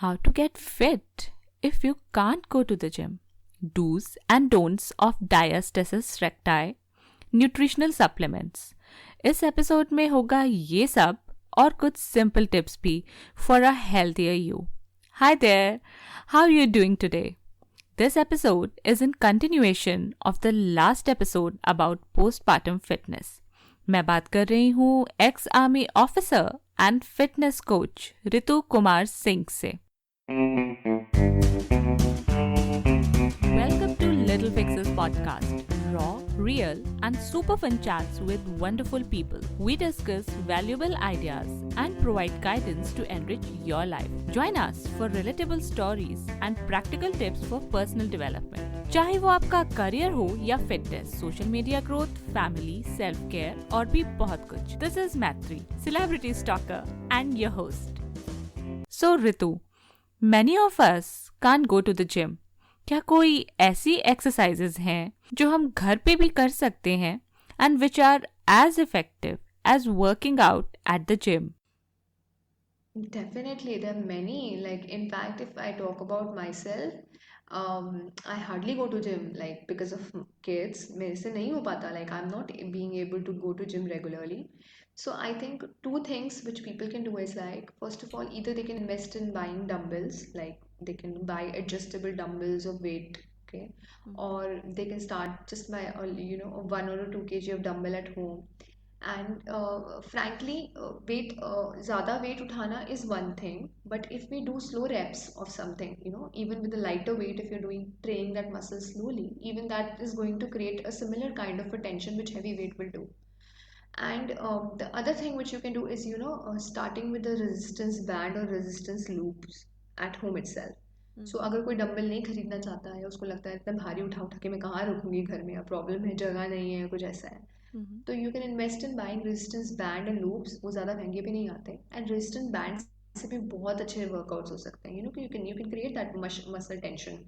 How to get fit if you can't go to the gym. Do's and don'ts of diastasis recti. Nutritional supplements. इस episode में होगा ये सब और कुछ simple tips भी for a healthier you. Hi there, how are you doing today? This episode is in continuation of the last episode about postpartum fitness. मैं बात कर रही हूँ ex army officer and fitness coach Ritu Kumar Singh से. Welcome to Little Fixes podcast. Raw, real and super fun chats with wonderful people. We discuss valuable ideas and provide guidance to enrich your life. Join us for relatable stories and practical tips for personal development. चाहे वो आपका career हो या fitness, social media growth, family, self care और भी बहुत कुछ. This is Matri, celebrity stalker and your host. So Ritu, many of us can't go to the gym. क्या कोई ऐसी एक्सरसाइजेज हैं जो हम घर पे भी कर सकते हैं and which are as effective as working out at the gym? Definitely, there are many. Like, in fact, if I talk about myself, I hardly go to gym, like, because of kids. मेरे से नहीं हो पाता. Like, I'm not being able to go to gym regularly. So I think two things which people can do is like, first of all, either they can invest in buying dumbbells, like they can buy adjustable dumbbells of weight, okay, or they can start just by 1 or 2 kg of dumbbell at home. And frankly, ज़्यादा weight उठाना is one thing, but if we do slow reps of something, even with a lighter weight, if you're doing training that muscle slowly, even that is going to create a similar kind of a tension which heavy weight will do. And the other thing which you can do is, starting with the resistance band or resistance loops at home itself. सो अगर कोई dumbbell नहीं खरीदना चाहता है, उसको लगता है इतना भारी उठा उठा के मैं कहाँ रखूंगी घर में, या प्रॉब्लम है, जगह नहीं है, कुछ ऐसा है, तो you can invest in buying resistance band and loops. वो ज़्यादा महंगे भी नहीं आते, एंड रेजिस्टेंस बैंड से भी बहुत अच्छे वर्कआउट्स हो सकते हैं. You can create that muscle tension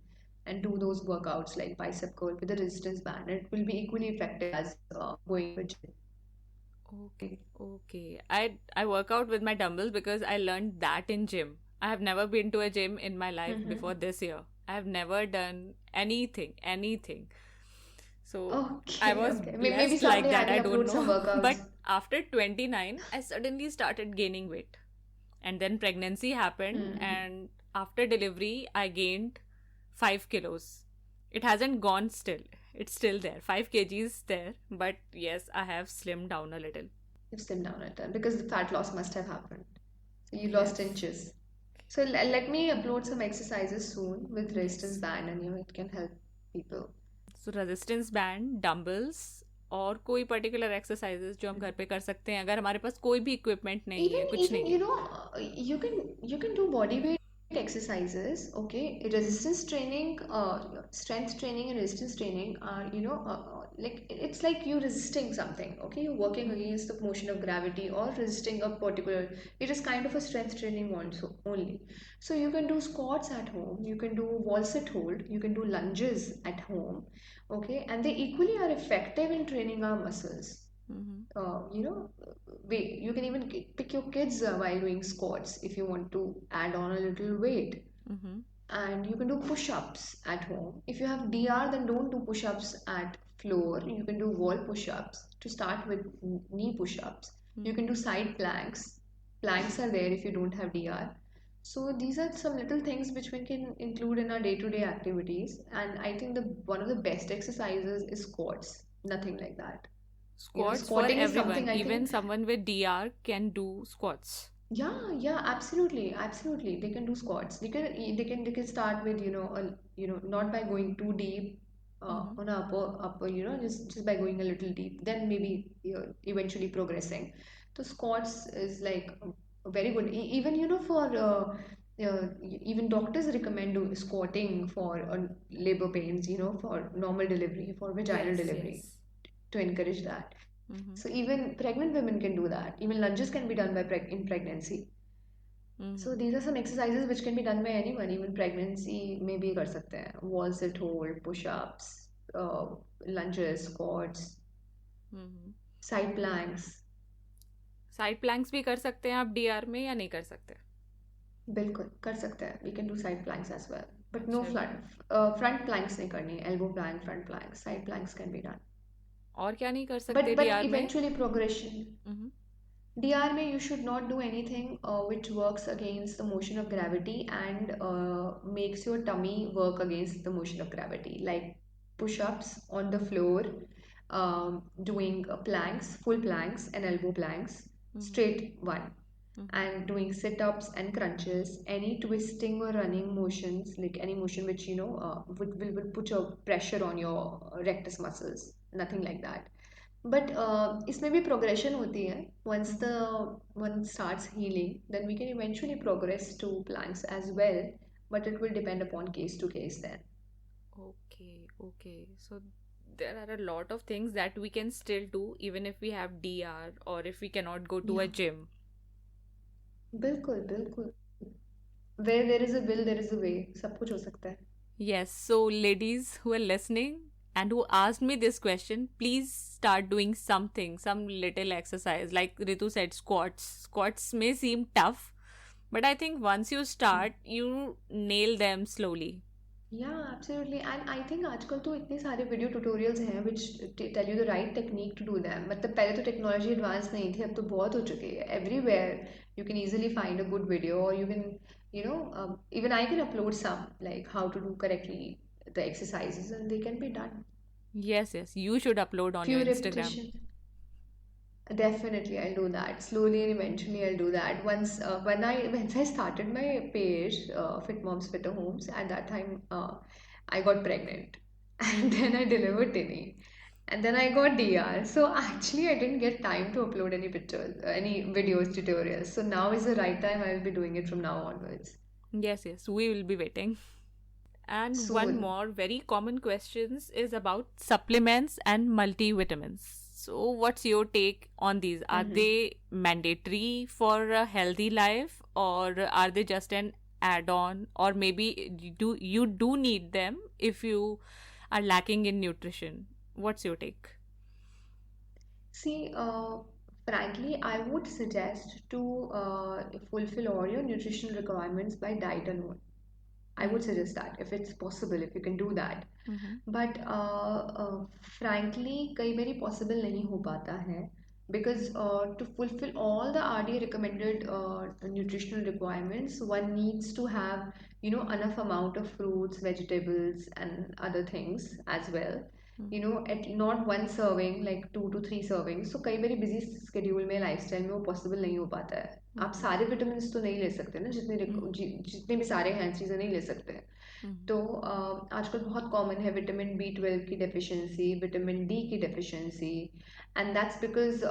and do those workouts like bicep curl with a resistance band, and it will be equally effective as going to gym. Okay. I work out with my dumbbells because I learned that in gym. I have never been to a gym in my life before this year. I have never done anything. So I was Okay. Maybe blessed like someday I that. I will don't upload some know. But workouts. after 29, I suddenly started gaining weight. And then pregnancy happened, and after delivery, I gained 5 kilos. It hasn't gone still. It's still there. 5 kgs there. But yes, I have slimmed down a little. You've slimmed down a ton because the fat loss must have happened. So you lost Yes. inches. So let me upload some exercises soon with resistance Yes. band, and it can help people. So resistance band, dumbbells और कोई particular exercises जो हम घर पे कर सकते हैं अगर हमारे पास कोई भी इक्विपमेंट नहीं है, कुछ Even नहीं है. you can do body weight exercises. Okay, resistance training, strength training and resistance training are, like it's like you resisting something. Okay, you're working against the motion of gravity or resisting a particular. It is kind of a strength training also only. So you can do squats at home, you can do wall sit hold, you can do lunges at home. Okay, and they equally are effective in training our muscles. uh, you know you can even pick your kids while doing squats if you want to add on a little weight. And you can do push-ups at home. If you have DR, then don't do push-ups at floor. You can do wall push-ups to start with, knee push-ups. You can do side planks. Planks are there if you don't have DR. So these are some little things which we can include in our day-to-day activities. And I think the one of the best exercises is squats. Nothing like that. Squats for Squatting is everyone. something I Even think. someone with DR can do squats. Yeah, absolutely. They can do squats. They can start with, not by going too deep on upper, just by going a little deep. Then maybe eventually progressing. So squats is like very good. Even, for even doctors recommend squatting for labor pains, for normal delivery, for vaginal Yes, delivery, yes. to encourage that. Mm-hmm. So even pregnant women can do that. Even lunges can be done in pregnancy. So Mm-hmm. these are some exercises which can be done by anyone. Even pregnancy में भी कर सकते हैं. Wall sit hold, push-ups, lunges, squats, Mm-hmm. side planks. Side planks भी कर सकते हैं आप डीआर में या नहीं कर सकते? बिल्कुल कर सकते हैं, we can do side planks as well, but no अच्छा जी। front planks नहीं करनी, elbow plank, front plank, side planks can be done, और क्या नहीं कर सकते but डीआर में? eventually progression. हम्म। DR में you should not do anything which works against the motion of gravity and makes your tummy work against the motion of gravity, like push-ups on the floor, doing planks, full planks and elbow planks, hmm. straight one, hmm. and doing sit-ups and crunches. Any twisting or running motions, like any motion which will put your pressure on your rectus muscles, nothing like that. But इसमें भी progression होती है. once the hmm. one starts healing, then we can eventually progress to planks as well, but it will depend upon case to case then. Okay, okay. So there are a lot of things that we can still do even if we have DR or if we cannot go to a Yeah, gym. बिल्कुल बिल्कुल. Where there is a will there is a way, सब कुछ हो सकता है. Yes, so ladies who are listening and who asked me this question, please start doing something, some little exercise. Like Ritu said, squats. Squats may seem tough, but I think once you start, you nail them slowly. Yeah, absolutely. And I think आजकल तो इतने सारे video tutorials हैं which tell you the right technique to do them. मतलब पहले तो technology advance नहीं थी, अब तो बहुत हो चुकी है. Everywhere you can easily find a good video, or you can, even I can upload some, like how to do correctly the exercises, and they can be done. Yes, yes, you should upload on your Few Instagram. repetition. Definitely, I'll do that. Slowly and eventually, I'll do that. Once I started my page, Fit Moms Fitter Homes, at that time, I got pregnant, and Mm-hmm. then I delivered Tinny, and then I got DR. So actually, I didn't get time to upload any pictures, any videos, tutorials. So now is the right time. I will be doing it from now onwards. Yes, yes, we will be waiting. And one Soon. more very common questions is about supplements and multivitamins. So what's your take on these? Are Mm-hmm. they mandatory for a healthy life or are they just an add-on, or maybe you do need them if you are lacking in nutrition? What's your take? See, frankly, I would suggest to fulfill all your nutritional requirements by diet alone. I would Mm-hmm. suggest that if it's possible, if you can do that. Mm-hmm. But frankly, कई बारी possible नहीं हो पाता है, because to fulfill all the RDA recommended nutritional requirements, one needs to have enough amount of fruits, vegetables, and other things as well. Mm-hmm. At not one serving, like 2 to 3 servings. So कई बारी busy schedule में lifestyle में वो possible नहीं हो पाता है. आप Mm-hmm. सारे विटामिन्स तो नहीं ले सकते ना, Mm-hmm. जितने भी सारे हैं चीज़ें नहीं ले सकते हैं. तो आजकल बहुत कॉमन है विटामिन B12 की डेफिशिएंसी, विटामिन डी की डेफिशिएंसी, एंड दैट्स बिकॉज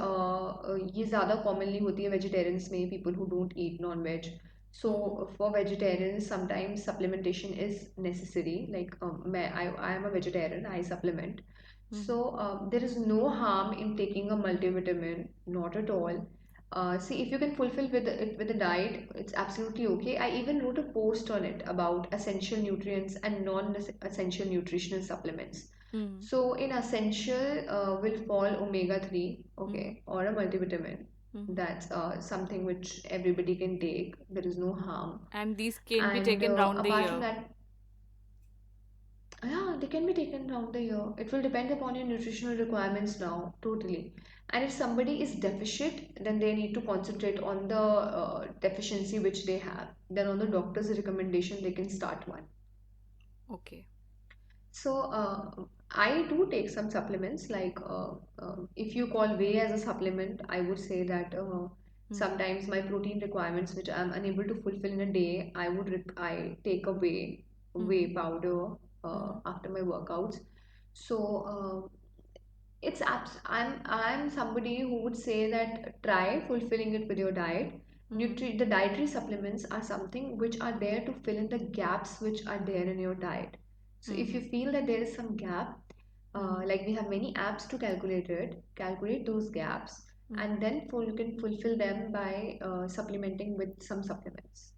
ये ज़्यादा कॉमनली होती है वेजिटेरियंस में, people who don't eat non veg. So Mm-hmm. for vegetarians, sometimes supplementation is necessary. Like I am a vegetarian, I supplement. So Mm-hmm. there is no harm in taking a multivitamin, not at all. See, if you can fulfill with it with a diet, it's absolutely okay. I even wrote a post on it about essential nutrients and non-essential nutritional supplements. Mm-hmm. So in essential will fall omega-3, Mm-hmm. okay, or a multivitamin. Mm-hmm. That's something which everybody can take. There is no harm. And these can be And taken round the apart from year. that, yeah, they can be taken around the year. It will depend upon your nutritional requirements now, totally. And if somebody is deficient, then they need to concentrate on the deficiency which they have. Then on the doctor's recommendation, they can start one. Okay. So I do take some supplements. Like if you call whey as a supplement, I would say that Mm-hmm. sometimes my protein requirements, which I'm unable to fulfill in a day, I take a whey Mm-hmm. powder Mm-hmm. after my workouts. So I'm somebody who would say that try fulfilling it with your diet. Mm-hmm. The dietary supplements are something which are there to fill in the gaps which are there in your diet. So if you Mm-hmm. feel that there is some gap, Mm-hmm. like we have many apps to calculate it, calculate those gaps, Mm-hmm. and then you can fulfill them by supplementing with some supplements.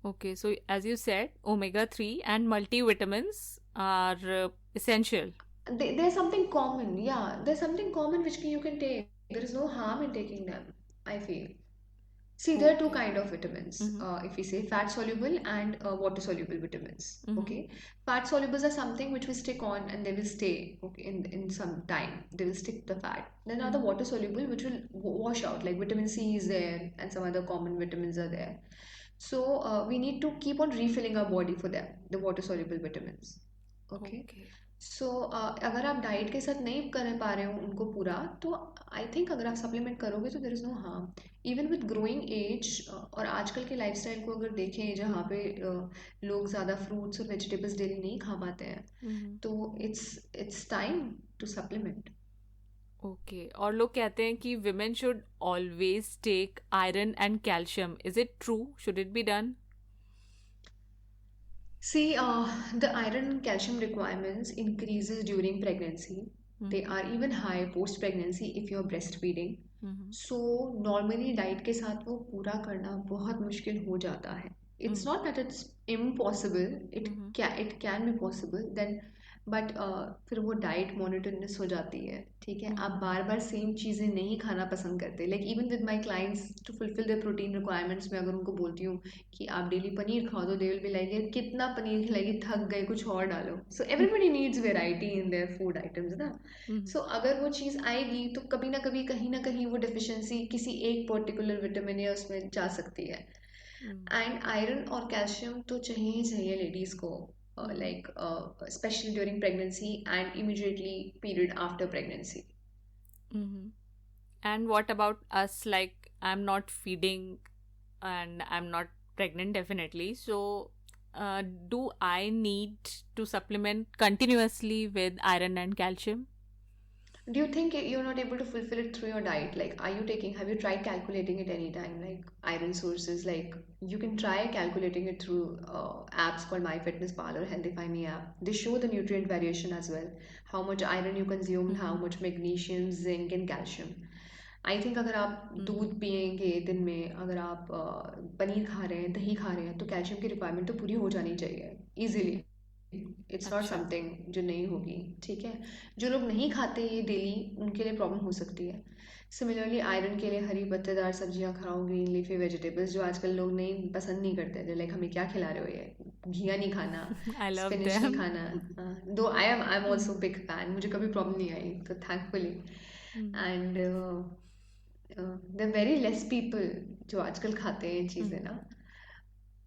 Okay, so as you said, omega-3 and multivitamins are essential. There's something common, yeah. There's something common which you can take. There is no harm in taking them, I feel. See, there are two Okay. kind of vitamins. Mm-hmm. If we say fat soluble and water soluble vitamins. Mm-hmm. Okay, fat solubles are something which we stick on and they will stay. Okay, in some time they will stick the fat. Then are the Mm-hmm. water soluble which will wash out. Like vitamin C is there and some other common vitamins are there. So we need to keep on refilling our body for them, the water soluble vitamins. Okay. Okay. सो अगर आप diet के साथ नहीं कर पा रहे हो उनको पूरा तो आई थिंक अगर आप सप्लीमेंट करोगे तो there is no harm even with growing age और आजकल के लाइफस्टाइल को अगर देखें जहाँ पे लोग ज़्यादा फ्रूट्स और वेजिटेबल्स डेली नहीं खा पाते हैं Mm-hmm. तो it's time to supplement okay और लोग कहते हैं कि women should always take iron and calcium is it true should it be done See, the iron and calcium requirements increases during pregnancy. They are even high post pregnancy if you're breastfeeding. So normally diet के साथ वो पूरा करना बहुत मुश्किल हो जाता है. It's not that it's impossible. It can be possible. Then but फिर वो डाइट मोनोटोनस हो जाती है ठीक है आप बार बार सेम चीज़ें नहीं खाना पसंद करते like even with my clients to fulfil the protein requirements में अगर उनको बोलती हूँ कि आप डेली पनीर खाओ तो दे विल बी लाइक कितना पनीर खिलाएगी थक गए कुछ और डालो so everybody needs variety in their food items ना सो अगर वो चीज़ आएगी तो कभी ना कहीं वो डिफिशियंसी किसी एक पर्टिकुलर विटामिन या उसमें जा सकती है एंड आयरन और कैल्शियम तो चाहिए ही चाहिए लेडीज़ को like especially during pregnancy and immediately period after pregnancy. Mm-hmm. And what about us? Like, I'm not feeding and I'm not pregnant, definitely. So, do I need to supplement continuously with iron and calcium? Do you think you're not able to fulfill it through your diet? Like, have you tried calculating it anytime? Like, iron sources, like, you can try calculating it through apps called MyFitnessPal or Healthify Me app. They show the nutrient variation as well. How much iron you consume, how Mm-hmm. much magnesium, zinc, and calcium. I think अगर आप Mm-hmm. दूध पियेंगे दिन में अगर आप पनीर खा रहे हैं दही खा रहे हैं तो कैल्शियम की रिक्वायरमेंट तो पूरी हो जानी चाहिए इजीली इट्स नॉट अच्छा. समथिंग जो नहीं होगी ठीक है जो लोग नहीं खाते ये डेली उनके लिए प्रॉब्लम हो सकती है सिमिलरली आयरन के लिए हरी पत्तेदार सब्जियां खाओ ग्रीन लीफी वेजिटेबल्स जो आजकल लोग नहीं पसंद नहीं करते लाइक हमें क्या खिला रहे हो ये घिया नहीं खाना I love स्पिनिच नहीं them. खाना दो I am also Mm-hmm. Big fan मुझे कभी प्रॉब्लम नहीं आई तो thankfully Mm-hmm. And there very less people जो आजकल खाते हैं ये चीज़ें Mm-hmm.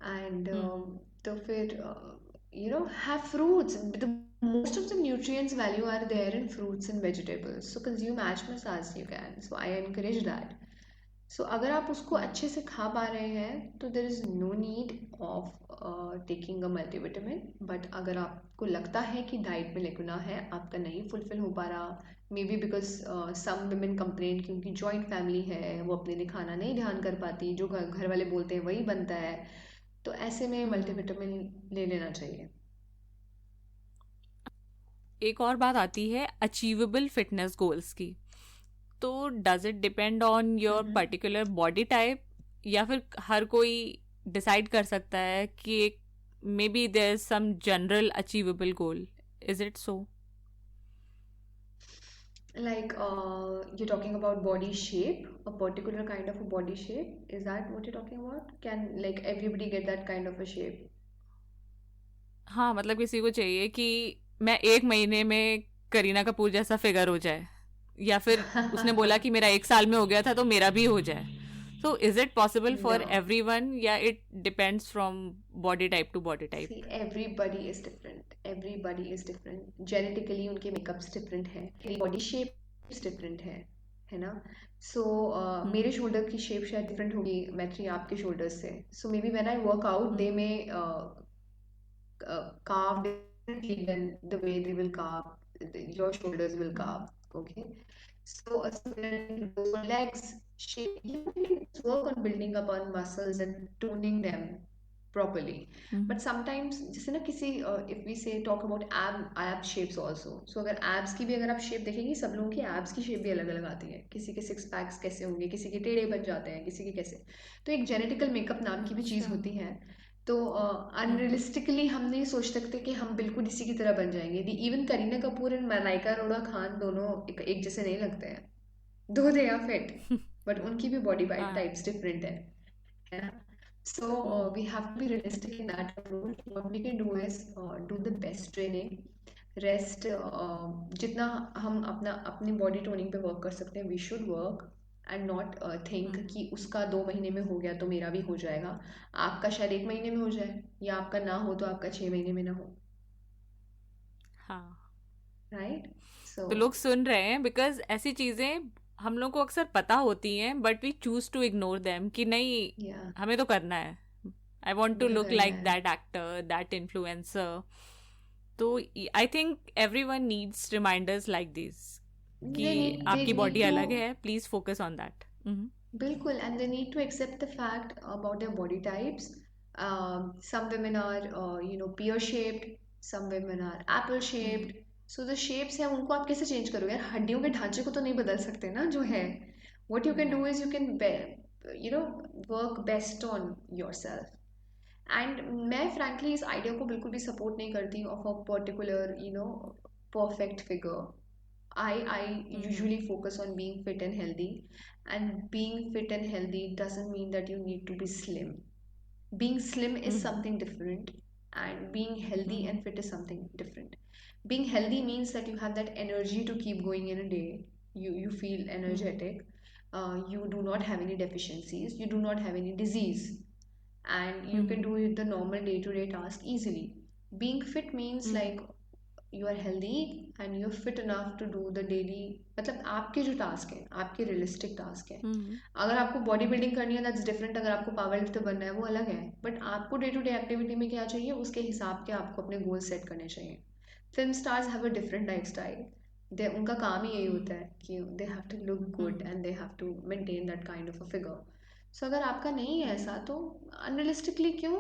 ना एंड Mm-hmm. तो फिर have fruits the most of the nutrients value are there in fruits and vegetables so consume as much as you can so I encourage that so अगर आप उसको Mm-hmm. अच्छे से खा पा रहे हैं तो there is no need of taking a multivitamin but अगर आपको लगता है कि डाइट में लेकुना है आपका नहीं फुलफिल हो पा रहा maybe because some women complain कि उनकी जॉइंट फैमिली है वो अपने लिए खाना नहीं ध्यान कर पाती जो घर वाले बोलते हैं वही बनता है तो ऐसे में Mm-hmm. मल्टीविटामिन ले लेना चाहिए एक और बात आती है अचीवेबल फिटनेस गोल्स की तो does it depend on your hmm particular body type या फिर हर कोई डिसाइड कर सकता है कि एक maybe there is some general achievable goal is it so like you're talking about body shape a particular kind of a body shape is that what you're talking about can like everybody get that kind of a shape हाँ मतलब किसी को चाहिए कि मैं एक महीने में करीना कपूर जैसा फिगर हो जाए या फिर उसने बोला कि मेरा एक साल में हो गया था तो मेरा भी हो जाए so is it possible for no everyone yeah it depends from body type to body type see everybody is different genetically उनके makeups different है body shape is different है ना so मेरे mm-hmm. shoulder की shape शायद different होगी मैत्री आपके shoulders से so maybe when I work out they Mm-hmm. may carve differently than the way they will carve your shoulders will Mm-hmm. carve okay so similarly for legs shape you can just work on building up on muscles and toning them properly Mm-hmm. but sometimes जैसे ना किसी if we say talk about ab shapes also so अगर abs की भी अगर आप shape देखेंगे सब लोगों की abs की shape भी अलग अलग आती है किसी के six packs कैसे होंगे किसी के टेढ़े बन जाते हैं किसी के कैसे तो एक जेनेटिकल मेकअप नाम की भी चीज़ अच्छा होती है तो mm-hmm. अनरियलिस्टिकली हम नहीं सोच सकते कि हम बिल्कुल इसी की तरह बन जाएंगे इवन करीना कपूर एंड मलाइका अरोड़ा खान दोनों एक जैसे नहीं लगते हैं दो दे आर फिट बट उनकी भी बॉडी हाँ टाइप्स डिफरेंट है है ना. So hmm. we have to be realistic in that approach. What we can do is do the best training. Rest जितना हम अपनी बॉडी टोनिंग पे वर्क कर सकते हैं we should work and not think hmm. कि उसका 2 महीने में हो गया तो मेरा भी हो जाएगा. आपका शायद 1 महीने में हो जाए या आपका ना हो तो आपका 6 महीने में ना हो. हाँ. राइट. सो तो लोग सुन रहे हैं बिकॉज ऐसी चीजें हम लोग को अक्सर पता होती हैं but we choose to ignore them कि नहीं या हमें तो करना है. आई वॉन्ट टू हमें तो लुक करना लाइक है. That actor that influencer. तो I think every one needs reminders like this कि दे आपकी नीड बॉडी टू. अलग है, please focus on that. Bilkul, and they need to accept the fact about their body types. Some women are, pear-shaped. Some women are apple-shaped. So the shapes है उनको आप कैसे change करोगे यार. हड्डियों के ढांचे को तो नहीं बदल सकते ना जो है. What you can do नहीं. is you can work best on yourself. And मैं फ्रैंकली इस आइडिया को बिल्कुल भी सपोर्ट नहीं करती of a particular perfect figure. I usually focus on being fit and healthy, and being fit and healthy doesn't mean that you need to be slim. Being slim is something different, and being healthy and fit is something different. Being healthy means that you have that energy to keep going in a day. You feel energetic. You do not have any deficiencies. You do not have any disease, and you can do the normal day-to-day task easily. Being fit means like you are healthy and you're fit enough to do the daily. मतलब आपके जो task है आपके realistic task है. अगर आपको body building करनी है दैट्स डिफरेंट. अगर आपको पावर लिफ्टर बनना है वो अलग है. बट आपको डे टू डे एक्टिविटी में क्या चाहिए उसके हिसाब के आपको अपने गोल सेट करने चाहिए. Film stars have a different life style. They उनका काम ही यही होता है कि they have to look good and they have to maintain that kind of a figure. So अगर आपका नहीं है ऐसा तो अनरियलिस्टिकली क्यों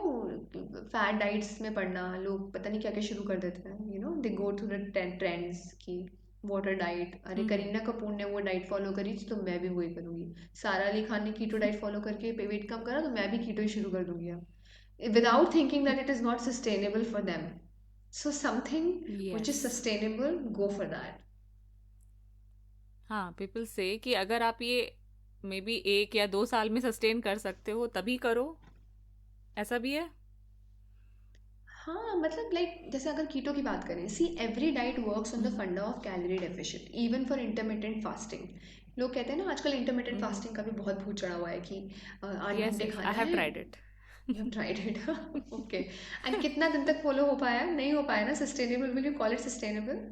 फैट डाइट्स में पड़ना. लोग पता नहीं क्या क्या शुरू कर देते हैं. दे गो थ्रू द ट्रेंड्स की वाटर डाइट. अरे करीना कपूर ने वो डाइट फॉलो करी तो मैं भी वही करूंगी. सारा अली खान ने कीटो डाइट फॉलो करके वेट कम करा तो मैं भी कीटो ही शुरू कर दूंगी अब without thinking that it is not sustainable for them. So something which is yes. Sustainable go for that. हाँ, पीपल से कि अगर आप ये मे बी 1 या 2 साल में सस्टेन कर सकते हो तभी करो. ऐसा भी है. हाँ मतलब लाइक जैसे अगर कीटो की बात करें see every diet works on the funda of calorie deficient even for intermittent fasting. लोग कहते हैं ना आजकल इंटरमिटेंट फास्टिंग का भी बहुत भूत चढ़ा हुआ है कि 8 घंटे यस, यस, आई खाना हैव है. Tried it. You have tried it. Okay. And कितना दिन तक फॉलो हो पाया. नहीं हो पाया ना. Sustainable will you call it sustainable.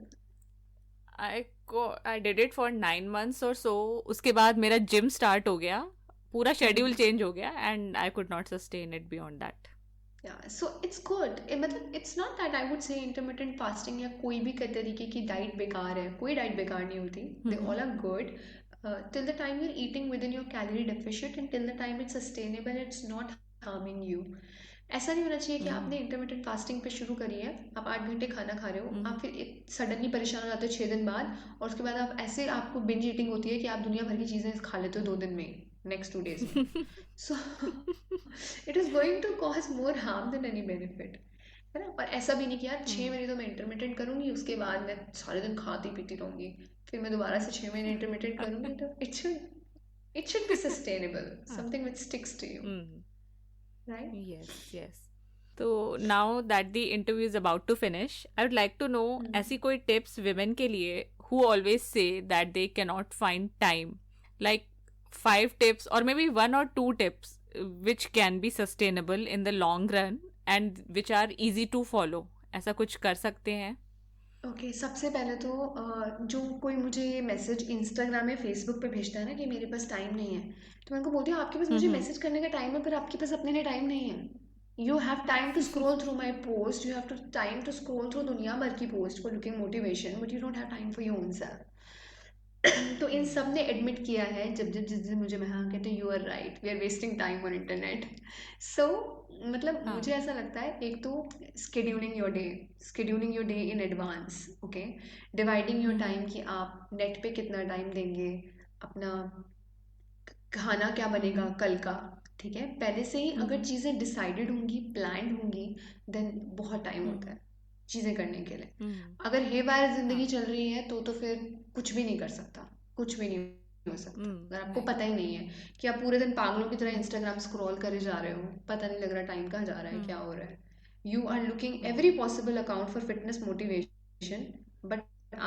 I did it for 9 months और सो. उसके बाद मेरा जिम स्टार्ट हो गया, पूरा शेड्यूल चेंज हो गया and I could not sustain it beyond that. Yeah, so it's good. मतलब it's not that I would say intermittent fasting या कोई भी तरीके की डाइट बेकार है. कोई डाइट बेकार नहीं होती. They all are good. Till the time you're eating within your calorie deficit and till the time it's sustainable, it's not harming you. ऐसा नहीं होना चाहिए कि आपने इंटरमिटेंट फास्टिंग पे शुरू करी है. आप 8 घंटे खाना खा रहे हो. आप फिर सडनली परेशान हो जाते हो 6 दिन बाद और उसके बाद आप ऐसे आपको बिंज ईटिंग होती है कि आप दुनिया भर की चीज़ें खा लेते हो 2 दिन में नेक्स्ट 2 डेज में. So it is going to cause more harm than any benefit. है ना. और ऐसा भी नहीं कि यार 6 महीने तो मैं इंटरमिटेंट करूंगी उसके बाद मैं सारे दिन खाती पीती रहूंगी फिर मैं दोबारा से 6 महीने इंटरमिटेंट करूंगी. तो it should be sustainable. Something which sticks to you. Right. Yes, yes. तो now that the interview is about to finish, I would like to know ऐसी कोई टिप्स विमेन के लिए who always say that they can not find time, like 5 tips or maybe 1 or 2 tips which can be sustainable in the long run and which are easy to follow. ऐसा कुछ कर सकते हैं. Okay. सबसे पहले तो जो कोई मुझे मैसेज इंस्टाग्राम या फेसबुक पे भेजता है ना कि मेरे पास टाइम नहीं है तो मैं उनको बोलती हूँ आपके पास मुझे मैसेज करने का टाइम है पर आपके पास अपने लिए टाइम नहीं है. You have time to scroll through my post. You have to time to scroll through दुनिया भर की post for looking motivation but you don't have time for your own self. तो इन सब ने एडमिट किया है जब जब जिस दिन मुझे मैं हाँ कहते you are right we are wasting time on internet. So मतलब मुझे हाँ. ऐसा लगता है एक तो scheduling your day in advance. Okay. Dividing your time कि आप नेट पे कितना टाइम देंगे. अपना खाना क्या बनेगा कल का. ठीक है. पहले से ही अगर चीज़ें डिसाइडेड होंगी प्लान्ड होंगी देन बहुत टाइम होता है चीज़ें करने के लिए. अगर हे बार जिंदगी हाँ. चल रही है तो फिर कुछ भी नहीं कर सकता. कुछ भी नहीं हो सकता अगर आपको Right. पता ही नहीं है कि आप पूरे दिन पागलों की तरह इंस्टाग्राम स्क्रॉल करे जा रहे हो, पता नहीं लग रहा टाइम कहाँ जा रहा है, क्या Hmm. हो रहा है. You are looking Hmm. Every possible account for fitness motivation, but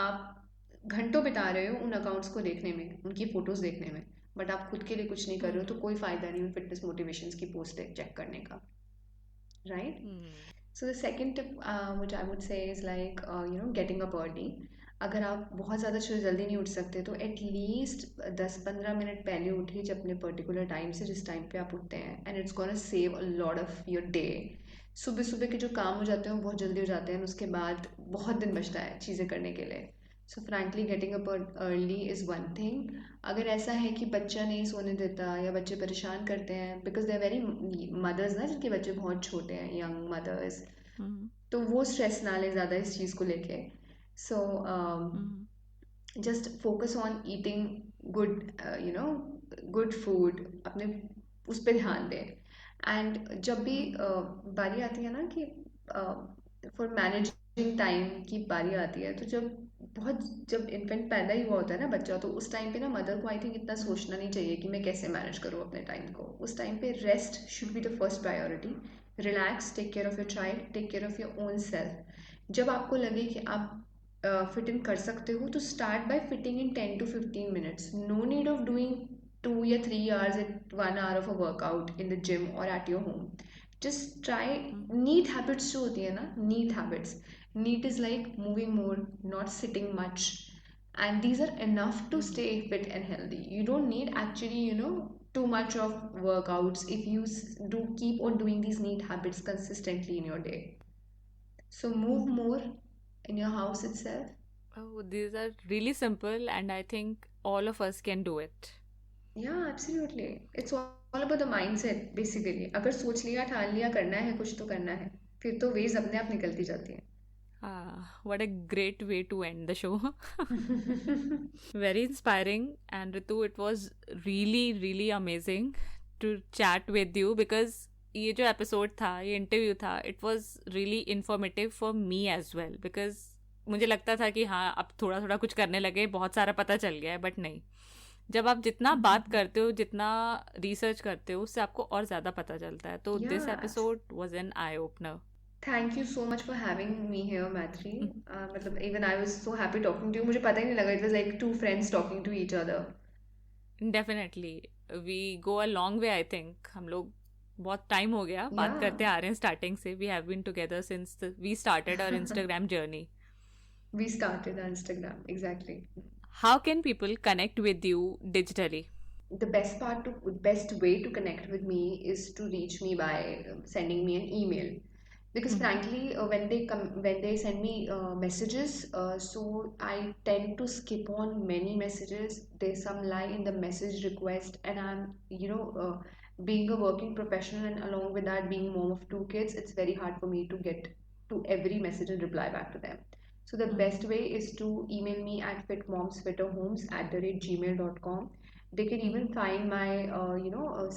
आप घंटों बिता रहे हो उन अकाउंट्स को देखने में, उनकी फोटोज देखने में, बट आप खुद के लिए कुछ नहीं कर रहे हो, Hmm. तो कोई फायदा नहीं उन फिटनेस मोटिवेशंस की पोस्ट चेक करने का, right. Hmm. So the second tip which I would say is like getting up early. अगर आप बहुत ज़्यादा जल्दी नहीं उठ सकते तो एटलीस्ट 10-15 मिनट पहले उठिए जब अपने पर्टिकुलर टाइम से, जिस टाइम पे आप उठते हैं, and it's gonna save a lot of your day. सुबह सुबह के जो काम हो जाते हैं वो बहुत जल्दी हो जाते हैं, उसके बाद बहुत दिन बचता है चीज़ें करने के लिए. So frankly getting up early is one thing. अगर ऐसा है कि बच्चा नहीं सोने देता या बच्चे परेशान करते हैं, because they are very mothers ना जिनके बच्चे बहुत छोटे हैं, यंग मदर्स, Hmm. तो वो स्ट्रेस ना लें ज़्यादा इस चीज़ को लेके. सो Hmm. Just focus on eating good, you know good food, अपने उस पर ध्यान दें. एंड जब भी Hmm. बारी आती है ना कि फॉर मैनेजिंग टाइम की बारी आती है, तो जब इन्फेंट पैदा ही हुआ होता है ना बच्चा, तो उस टाइम पे ना मदर को आई थिंक इतना Hmm. सोचना नहीं चाहिए कि मैं कैसे मैनेज करूँ अपने टाइम को. उस टाइम पे rest should be Hmm. The first priority. Relax, take care of your child, take care of your own self. जब आपको लगे कि आप फिट इन कर सकते हो, तो start by fitting in 10 to 15 minutes. No need of doing 2 या 3 hours at 1 hour of a workout in the gym or at your home. Just try. Hmm. NEAT habits जो होती है ना, NEAT habits, NEAT is like moving more, not sitting much, and these are enough to Hmm. stay fit and healthy. You don't need actually too much of workouts if you do keep on doing these neat habits consistently in your day. So move Hmm. more in your house itself. Oh, these are really simple, and I think all of us can do it. Yeah, absolutely. It's all about the mindset basically. अगर सोच लिया, ठान लिया, करना है कुछ तो करना है, फिर तो वेज अपने आप निकलती जाती What a great way to end the show. है. Very inspiring. And Ritu, it was really, really amazing to chat with you because ये जो एपिसोड था, ये इंटरव्यू था, it was really informative for me as well. Because मुझे लगता था कि हाँ, अब थोड़ा थोड़ा कुछ करने लगे, बहुत सारा पता चल गया है, बट नहीं. जब आप जितना बात करते हो, जितना रिसर्च करते हो, उससे आपको और ज़्यादा पता चलता है. तो this Yeah, episode was an eye opener. thank you so much for having me here, Maitri. मतलब even I was so happy talking to you. मुझे पता ही नहीं लगा. It was like two friends talking to each other. Definitely we go a long way. I think हम लोग बहुत time हो गया बात Yeah, करते आ रहे हैं. स्टार्टिंग से we have been together since we started our Instagram journey. we started on Instagram exactly. How can people connect with you digitally? The best way to connect with me is to reach me by sending me an email, because frankly when they send me messages, so I tend to skip on many messages. There's some lie in the message request, and I'm being a working professional, and along with that being mom of 2 kids, it's very hard for me to get to every message and reply back to them. So the best way is to email me at fitmomsfitterhomes@gmail.com. They can even find my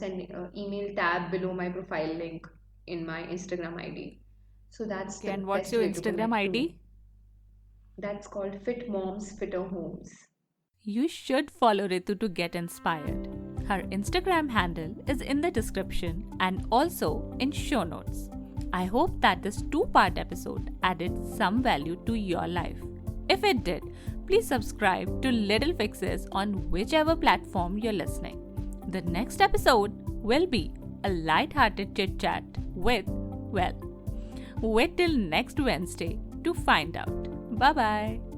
send email tab below my profile link in my Instagram ID. So that's okay, the and what's best your way to Instagram connect I to D? me. That's called Fit Moms Fitter Homes. You should follow Ritu to get inspired. Her Instagram handle is in the description and also in show notes. I hope that this two-part episode added some value to your life. If it did, please subscribe to Little Fixes on whichever platform you're listening. The next episode will be a light-hearted chit-chat with, well, wait till next Wednesday to find out. Bye-bye.